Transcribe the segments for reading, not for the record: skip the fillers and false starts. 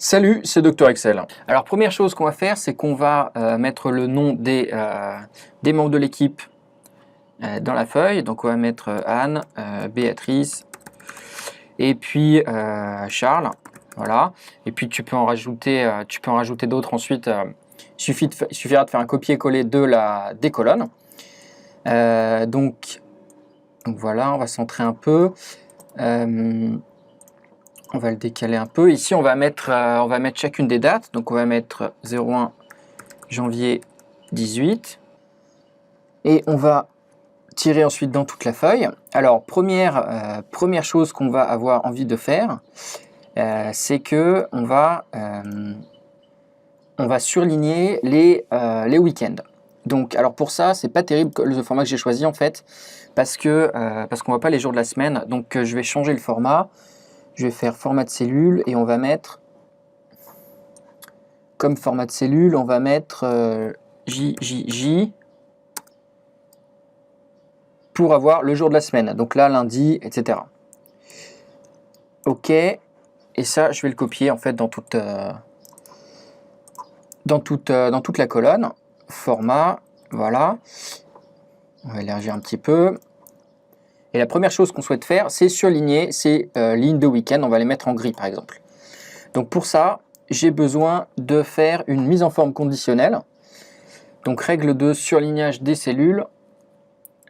Salut, c'est Docteur Excel. Alors première chose qu'on va faire, c'est qu'on va mettre le nom des membres de l'équipe dans la feuille. Donc on va mettre Anne, Béatrice et puis Charles. Voilà. Et puis tu peux en rajouter d'autres ensuite. Il suffira de faire un copier-coller des colonnes. Donc voilà, on va centrer un peu. On va le décaler un peu. Ici, on va mettre chacune des dates. Donc, on va mettre 01 janvier 18. Et on va tirer ensuite dans toute la feuille. Alors, première chose qu'on va avoir envie de faire, c'est que on va surligner les week-ends. Donc, alors pour ça, c'est pas terrible le format que j'ai choisi en fait, parce qu'on voit pas les jours de la semaine. Donc, je vais changer le format. Je vais faire format de cellule et on va mettre, comme format de cellule, on va mettre JJJ pour avoir le jour de la semaine. Donc là, lundi, etc. OK. Et ça, je vais le copier en fait dans toute la colonne. Format, voilà. On va élargir un petit peu. Et la première chose qu'on souhaite faire, c'est surligner ces lignes de week-end. On va les mettre en gris, par exemple. Donc pour ça, j'ai besoin de faire une mise en forme conditionnelle. Donc règle de surlignage des cellules.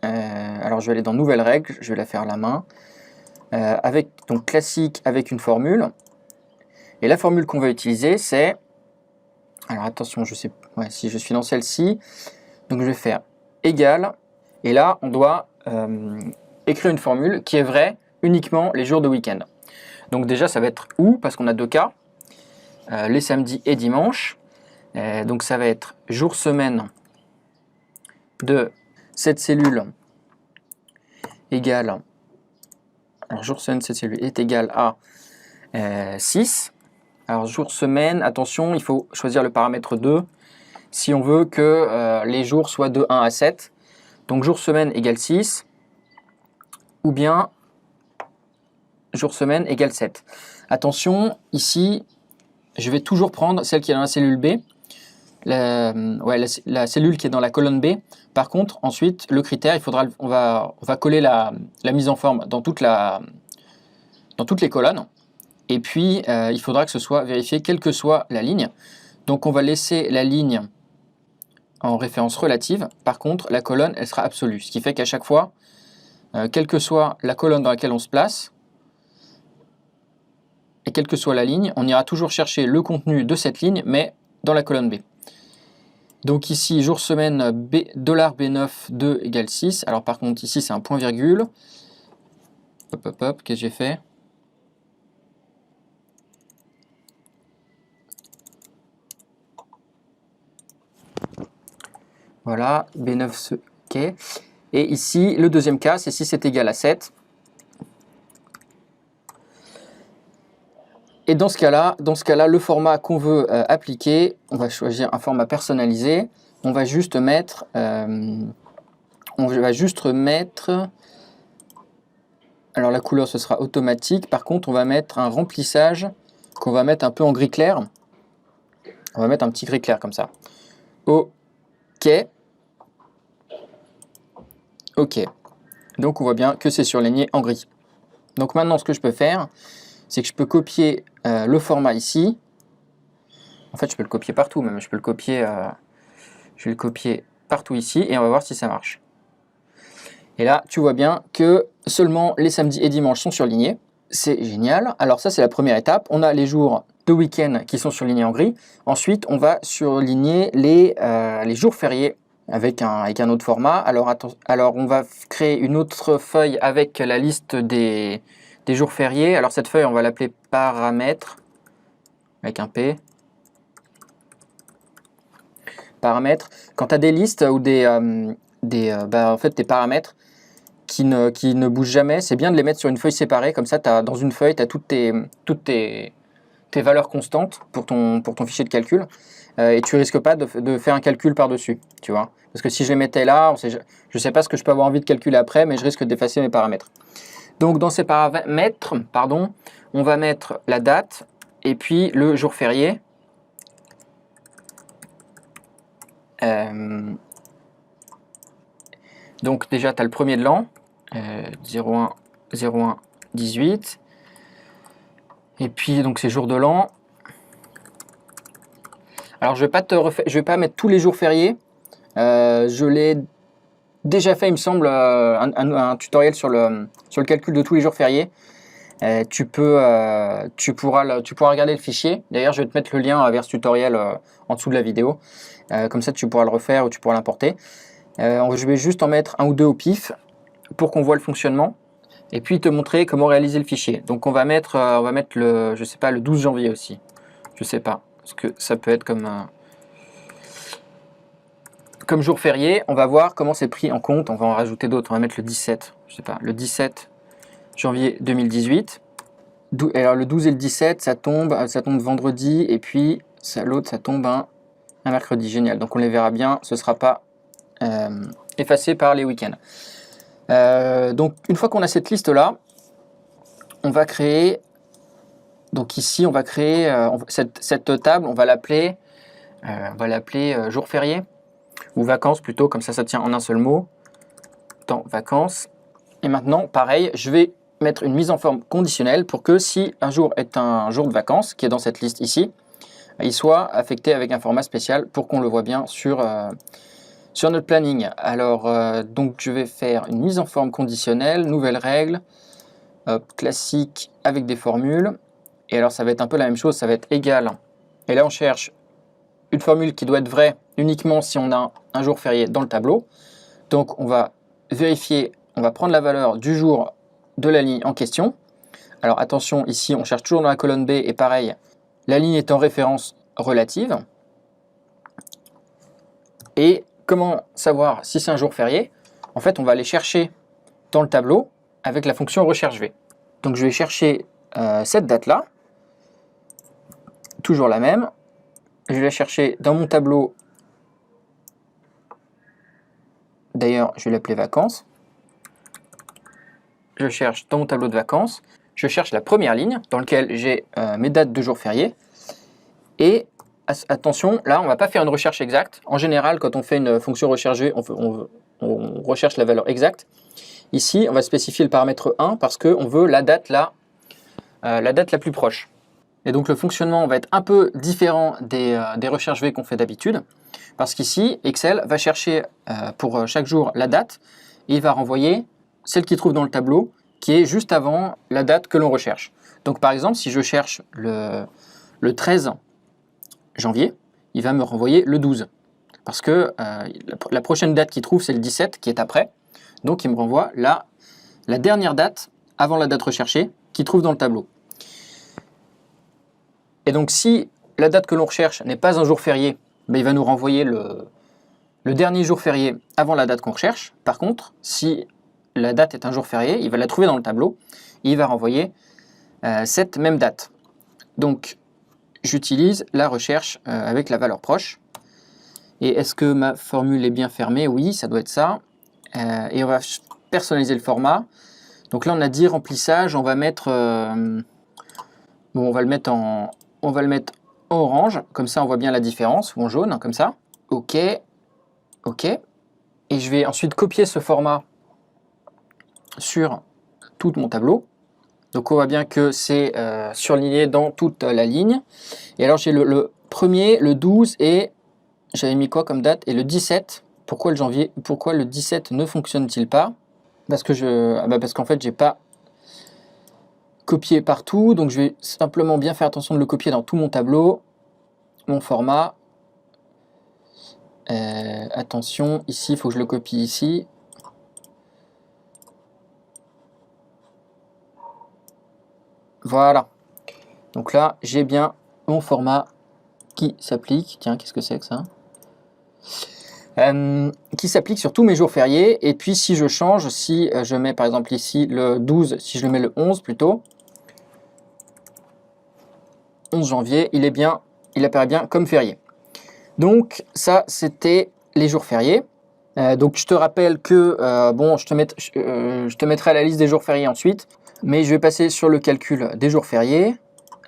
Alors je vais aller dans nouvelle règle, je vais la faire à la main. Donc classique avec une formule. Et la formule qu'on va utiliser, c'est... Alors attention, je sais si je suis dans celle-ci. Donc je vais faire égal. Et là, on doit... écrire une formule qui est vraie uniquement les jours de week-end. Donc déjà, ça va être où, parce qu'on a deux cas, les samedis et dimanches. Donc ça va être jour-semaine de cette cellule égale, alors jour-semaine, cette cellule est égale à 6. Alors jour-semaine, attention, il faut choisir le paramètre 2 si on veut que les jours soient de 1 à 7. Donc jour-semaine égale 6. Ou bien jour-semaine égale 7. Attention, ici, je vais toujours prendre celle qui est dans la cellule B, la cellule qui est dans la colonne B. Par contre, ensuite, le critère, on va coller la mise en forme dans toutes les colonnes. Et puis, il faudra que ce soit vérifié quelle que soit la ligne. Donc, on va laisser la ligne en référence relative. Par contre, la colonne, elle sera absolue. Ce qui fait qu'à chaque fois, quelle que soit la colonne dans laquelle on se place, et quelle que soit la ligne, on ira toujours chercher le contenu de cette ligne, mais dans la colonne B. Donc ici, jour-semaine $B9 2 égale 6. Alors par contre, ici, c'est un point virgule. Hop, hop, hop, qu'est-ce que j'ai fait? Voilà, B9, OK. Et ici, le deuxième cas, c'est si c'est égal à 7. Et dans ce cas-là, le format qu'on veut appliquer, on va choisir un format personnalisé. On va juste mettre... alors la couleur, ce sera automatique. Par contre, on va mettre un remplissage qu'on va mettre un peu en gris clair. On va mettre un petit gris clair comme ça. OK. OK. Donc on voit bien que c'est surligné en gris. Donc maintenant, ce que je peux faire, c'est que je peux copier le format ici. En fait, je peux le copier partout, même. Je vais le copier partout ici et on va voir si ça marche. Et là, tu vois bien que seulement les samedis et dimanches sont surlignés. C'est génial. Alors ça, c'est la première étape. On a les jours de week-end qui sont surlignés en gris. Ensuite, on va surligner les jours fériés avec un autre format. Alors, on va créer une autre feuille avec la liste des jours fériés. Alors cette feuille, on va l'appeler paramètres, avec un P. Paramètres. Quand tu as des listes ou en fait, tes paramètres qui ne bougent jamais, c'est bien de les mettre sur une feuille séparée. Comme ça, dans une feuille, tu as toutes tes valeurs constantes pour ton fichier de calcul. Et tu risques pas de faire un calcul par-dessus, tu vois. Parce que si je les mettais là, je ne sais pas ce que je peux avoir envie de calculer après, mais je risque d'effacer mes paramètres. Donc dans ces paramètres, on va mettre la date et puis le jour férié. Donc déjà, tu as le premier de l'an, 01, 01, 18. Et puis, donc c'est jour de l'an. Alors, je ne vais pas mettre tous les jours fériés. Je l'ai déjà fait, il me semble, un tutoriel sur le calcul de tous les jours fériés. Tu pourras regarder le fichier. D'ailleurs, je vais te mettre le lien vers ce tutoriel en dessous de la vidéo. Comme ça, tu pourras le refaire ou tu pourras l'importer. Je vais juste en mettre un ou deux au pif pour qu'on voit le fonctionnement et puis te montrer comment réaliser le fichier. Donc, on va mettre le, je sais pas, le 12 janvier aussi. Je sais pas, parce que ça peut être comme jour férié. On va voir comment c'est pris en compte. On va en rajouter d'autres. On va mettre le 17, je sais pas, le 17 janvier 2018. Alors le 12 et le 17, ça tombe vendredi, et puis l'autre, ça tombe un mercredi. Génial. Donc on les verra bien, ce ne sera pas effacé par les week-ends. Donc une fois qu'on a cette liste-là, on va créer, donc ici, on va créer cette table, on va l'appeler jour férié, ou vacances plutôt, comme ça tient en un seul mot, temps vacances. Et maintenant, pareil, je vais mettre une mise en forme conditionnelle pour que si un jour est un jour de vacances, qui est dans cette liste ici, il soit affecté avec un format spécial pour qu'on le voit bien sur notre planning. Alors, donc je vais faire une mise en forme conditionnelle, nouvelle règle, classique avec des formules. Et alors, ça va être un peu la même chose, ça va être égal. Et là, on cherche une formule qui doit être vraie uniquement si on a un jour férié dans le tableau. Donc, on va vérifier, on va prendre la valeur du jour de la ligne en question. Alors attention, ici on cherche toujours dans la colonne B et pareil, la ligne est en référence relative. Et comment savoir si c'est un jour férié? En fait, on va aller chercher dans le tableau avec la fonction recherche V. Donc je vais chercher cette date-là, toujours la même. Je vais la chercher dans mon tableau. D'ailleurs, je vais l'appeler vacances. Je cherche dans mon tableau de vacances, je cherche la première ligne dans laquelle j'ai mes dates de jours fériés. Et attention, là, on ne va pas faire une recherche exacte. En général, quand on fait une fonction recherche, on recherche la valeur exacte. Ici, on va spécifier le paramètre 1 parce qu'on veut la date la plus proche. Et donc, le fonctionnement va être un peu différent des recherches V qu'on fait d'habitude. Parce qu'ici, Excel va chercher pour chaque jour la date et il va renvoyer celle qu'il trouve dans le tableau, qui est juste avant la date que l'on recherche. Donc par exemple, si je cherche le 13 janvier, il va me renvoyer le 12. Parce que la prochaine date qu'il trouve, c'est le 17, qui est après. Donc il me renvoie la dernière date, avant la date recherchée, qu'il trouve dans le tableau. Et donc si la date que l'on recherche n'est pas un jour férié, ben, il va nous renvoyer le dernier jour férié avant la date qu'on recherche. Par contre, si la date est un jour férié, il va la trouver dans le tableau et il va renvoyer cette même date. Donc, j'utilise la recherche avec la valeur proche. Et est-ce que ma formule est bien fermée? Oui, ça doit être ça. Et on va personnaliser le format. Donc là, on a dit remplissage. On va mettre, on va le mettre en orange. Comme ça, on voit bien la différence. Ou en jaune, comme ça. OK. OK. Et je vais ensuite copier ce format sur tout mon tableau. Donc on voit bien que c'est surligné dans toute la ligne. Et alors j'ai le premier, le 12 et j'avais mis quoi comme date? Et le 17. Pourquoi le 17 ne fonctionne-t-il pas? Parce qu'en fait j'ai pas copié partout. Donc je vais simplement bien faire attention de le copier dans tout mon tableau. Mon format. Attention, ici il faut que je le copie ici. Voilà. Donc là, j'ai bien mon format qui s'applique. Tiens, qu'est-ce que c'est que ça? Qui s'applique sur tous mes jours fériés. Et puis, si je change, si je mets par exemple ici le 12, si je le mets le 11 plutôt, 11 janvier, il apparaît bien comme férié. Donc, ça, c'était les jours fériés. Donc, je te rappelle que, je te mettrai la liste des jours fériés ensuite. Mais je vais passer sur le calcul des jours fériés.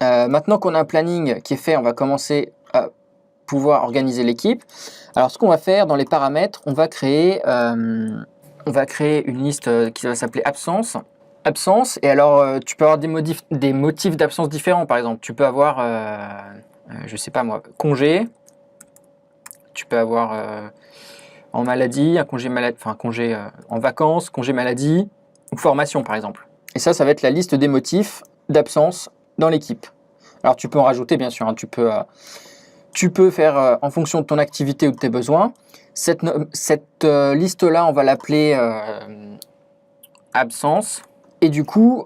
Maintenant qu'on a un planning qui est fait, on va commencer à pouvoir organiser l'équipe. Alors ce qu'on va faire dans les paramètres, on va créer une liste qui va s'appeler absence. Absence, et alors tu peux avoir des motifs d'absence différents. Par exemple, tu peux avoir, je sais pas moi, congé. Tu peux avoir en maladie, un congé maladie, enfin congé en vacances, congé maladie ou formation par exemple. Et ça va être la liste des motifs d'absence dans l'équipe. Alors tu peux en rajouter bien sûr, hein, tu peux faire en fonction de ton activité ou de tes besoins. Cette liste-là, on va l'appeler absence. Et du coup,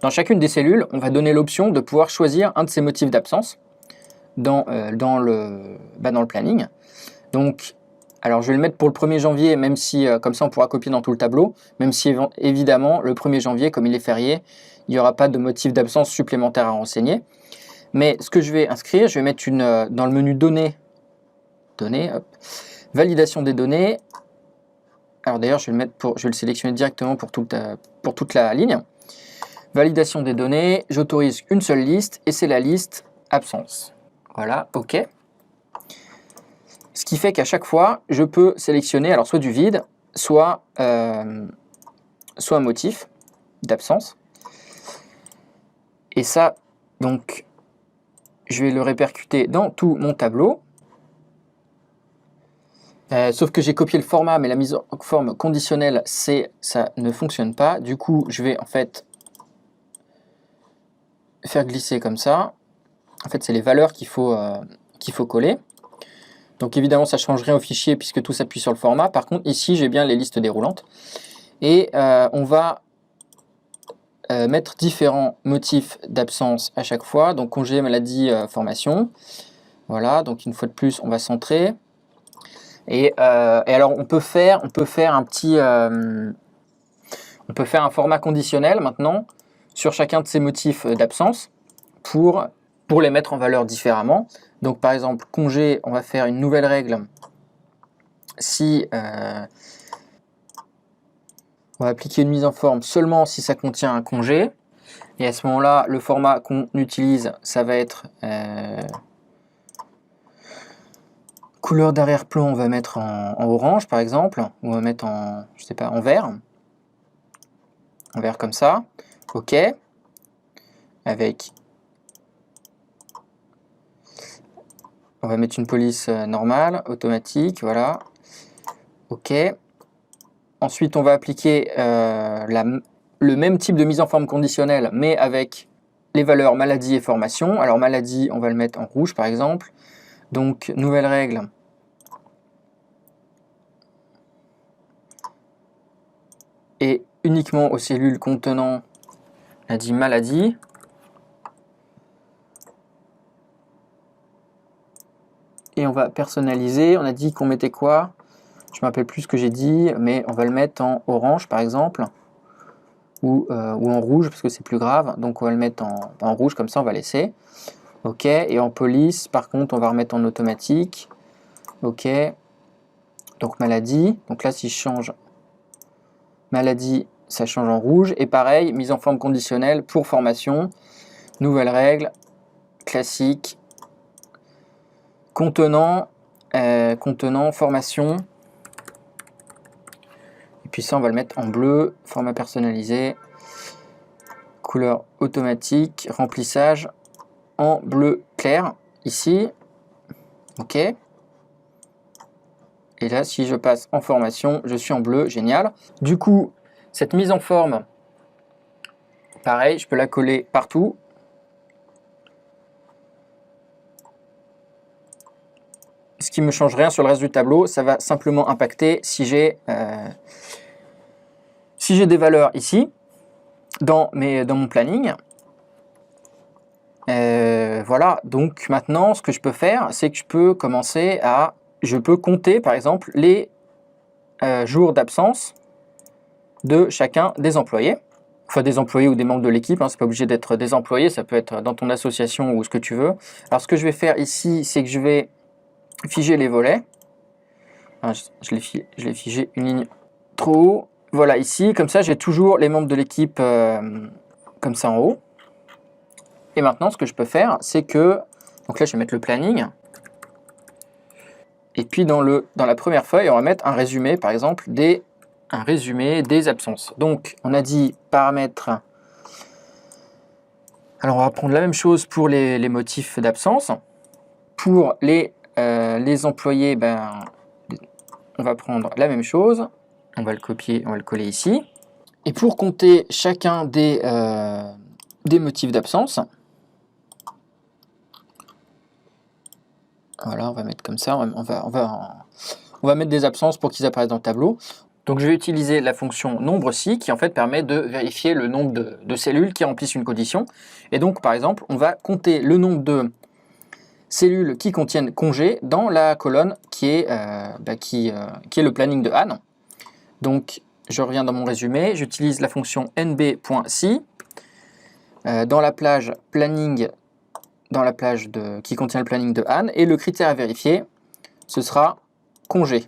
dans chacune des cellules, on va donner l'option de pouvoir choisir un de ces motifs d'absence dans le planning. Donc, alors je vais le mettre pour le 1er janvier, même si comme ça on pourra copier dans tout le tableau, même si évidemment le 1er janvier, comme il est férié, il n'y aura pas de motif d'absence supplémentaire à renseigner. Mais ce que je vais inscrire, je vais mettre dans le menu données, hop, validation des données. Alors d'ailleurs, je vais le sélectionner directement pour toute la ligne. Validation des données, j'autorise une seule liste et c'est la liste absence. Voilà, OK. Ce qui fait qu'à chaque fois, je peux sélectionner alors soit du vide, soit un motif d'absence. Et ça, donc, je vais le répercuter dans tout mon tableau. Sauf que j'ai copié le format, mais la mise en forme conditionnelle, ça ne fonctionne pas. Du coup, je vais en fait faire glisser comme ça. En fait, c'est les valeurs qu'il faut coller. Donc évidemment, ça ne change rien au fichier puisque tout s'appuie sur le format. Par contre, ici, j'ai bien les listes déroulantes. Et on va mettre différents motifs d'absence à chaque fois. Donc congé, maladie, formation. Voilà, donc une fois de plus, on va centrer. Et alors, on peut faire un format conditionnel maintenant sur chacun de ces motifs d'absence pour les mettre en valeur différemment. Donc par exemple, congé, on va faire une nouvelle règle si on va appliquer une mise en forme seulement si ça contient un congé. Et à ce moment-là, le format qu'on utilise, ça va être couleur d'arrière-plan, on va mettre en orange par exemple, ou on va mettre en, je sais pas, en vert comme ça. OK. Avec, on va mettre une police normale, automatique, voilà. OK. Ensuite, on va appliquer le même type de mise en forme conditionnelle, mais avec les valeurs maladie et formation. Alors maladie, on va le mettre en rouge par exemple. Donc, nouvelle règle. Et uniquement aux cellules contenant, on a dit maladie. Et on va personnaliser. On a dit qu'on mettait quoi? Je ne me rappelle plus ce que j'ai dit, mais on va le mettre en orange par exemple. Ou en rouge parce que c'est plus grave. Donc on va le mettre en rouge, comme ça on va laisser. OK. Et en police, par contre, on va remettre en automatique. OK. Donc maladie. Donc là, si je change maladie, ça change en rouge. Et pareil, mise en forme conditionnelle pour formation. Nouvelle règle, classique, contenant formation. Et puis ça, on va le mettre en bleu, format personnalisé, couleur automatique, remplissage en bleu clair, ici. OK. Et là, si je passe en formation, je suis en bleu, génial. Du coup, cette mise en forme, pareil, je peux la coller partout. Ce qui ne me change rien sur le reste du tableau, ça va simplement impacter si j'ai des valeurs ici, dans mon planning. Voilà, donc maintenant, ce que je peux faire, c'est que je peux compter, par exemple, les jours d'absence de chacun des employés. Enfin, des employés ou des membres de l'équipe, hein, c'est pas obligé d'être des employés, ça peut être dans ton association ou ce que tu veux. Alors, ce que je vais faire ici, c'est que je vais figer les volets. Enfin, je l'ai figé une ligne trop haut. Voilà, ici, comme ça, j'ai toujours les membres de l'équipe comme ça en haut. Et maintenant, ce que je peux faire, c'est que, donc là, je vais mettre le planning. Et puis dans la première feuille, on va mettre un résumé, par exemple, un résumé des absences. Donc, on a dit paramètres. Alors, on va prendre la même chose pour les motifs d'absence. Pour les employés, on va prendre la même chose. On va le copier, on va le coller ici. Et pour compter chacun des motifs d'absence, voilà, on va mettre comme ça. On va mettre des absences pour qu'ils apparaissent dans le tableau. Donc je vais utiliser la fonction nombre si qui en fait permet de vérifier le nombre de cellules qui remplissent une condition. Et donc par exemple, on va compter le nombre de cellules qui contiennent congé dans la colonne qui est le planning de Anne. Donc je reviens dans mon résumé, j'utilise la fonction nb.si dans la plage planning, qui contient le planning de Anne, et le critère à vérifier, ce sera congé.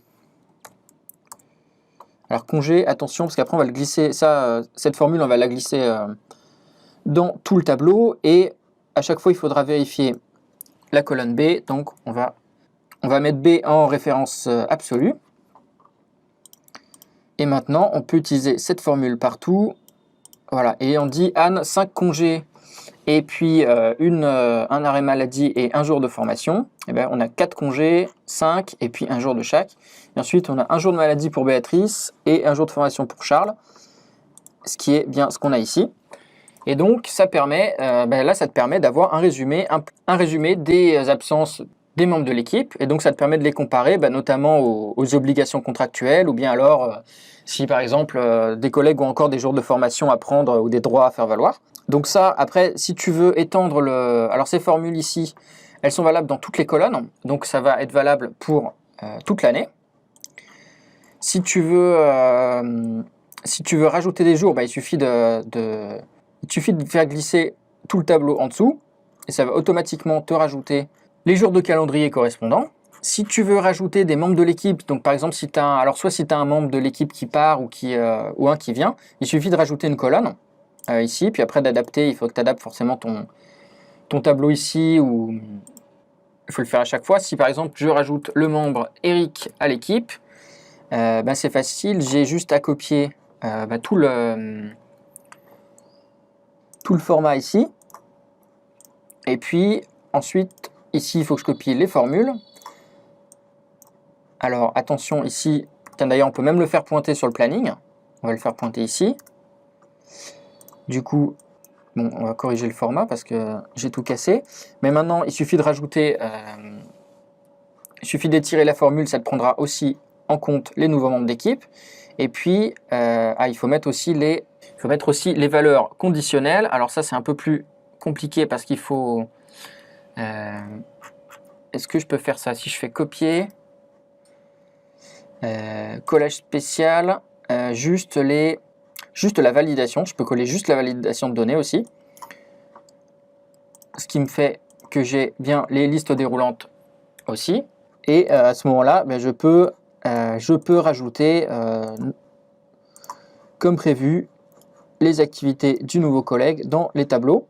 Alors congé, attention, parce qu'après on va le glisser, cette formule on va la glisser dans tout le tableau, et à chaque fois il faudra vérifier la colonne B, donc on va mettre B en référence absolue. Et maintenant on peut utiliser cette formule partout, voilà, et on dit Anne, 5 congés, et puis un arrêt maladie et un jour de formation. Et bien, on a 4 congés, 5 et puis un jour de chaque. Et ensuite, on a un jour de maladie pour Béatrice et un jour de formation pour Charles, ce qui est bien ce qu'on a ici. Et donc, ça permet, là, ça te permet d'avoir un résumé des absences des membres de l'équipe. Et donc, ça te permet de les comparer, notamment aux obligations contractuelles, ou bien alors, si par exemple, des collègues ont encore des jours de formation à prendre ou des droits à faire valoir. Donc ça, après, si tu veux étendre alors ces formules ici, elles sont valables dans toutes les colonnes, donc ça va être valable pour toute l'année. Si tu veux rajouter des jours, il suffit de faire glisser tout le tableau en dessous, et ça va automatiquement te rajouter les jours de calendrier correspondants. Si tu veux rajouter des membres de l'équipe, donc par exemple, soit si tu as un membre de l'équipe qui part ou un qui vient, il suffit de rajouter une colonne. Ici, puis après d'adapter, il faut que tu adaptes forcément ton tableau ici, ou il faut le faire à chaque fois. Si par exemple je rajoute le membre Eric à l'équipe, c'est facile, j'ai juste à copier tout le format ici, et puis ensuite ici il faut que je copie les formules. Alors attention ici, d'ailleurs on peut même le faire pointer sur le planning, on va le faire pointer ici. Du coup, on va corriger le format parce que j'ai tout cassé. Mais maintenant, il suffit de rajouter, il suffit d'étirer la formule, ça te prendra aussi en compte les nouveaux membres d'équipe. Et puis, il faut mettre aussi les valeurs conditionnelles. Alors ça, c'est un peu plus compliqué parce qu'il faut... Est-ce que je peux faire ça? Si je fais copier, collage spécial, juste la validation, je peux coller juste la validation de données aussi. Ce qui me fait que j'ai bien les listes déroulantes aussi. Et à ce moment-là, je peux rajouter, comme prévu, les activités du nouveau collègue dans les tableaux.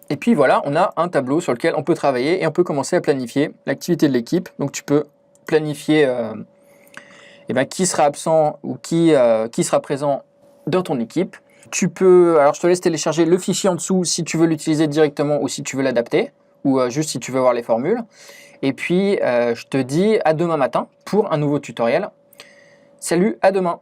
Et puis voilà, on a un tableau sur lequel on peut travailler et on peut commencer à planifier l'activité de l'équipe. Donc tu peux planifier qui sera absent ou qui sera présent dans ton équipe. Alors je te laisse télécharger le fichier en dessous si tu veux l'utiliser directement ou si tu veux l'adapter, ou juste si tu veux voir les formules. Et puis je te dis à demain matin pour un nouveau tutoriel. Salut, à demain!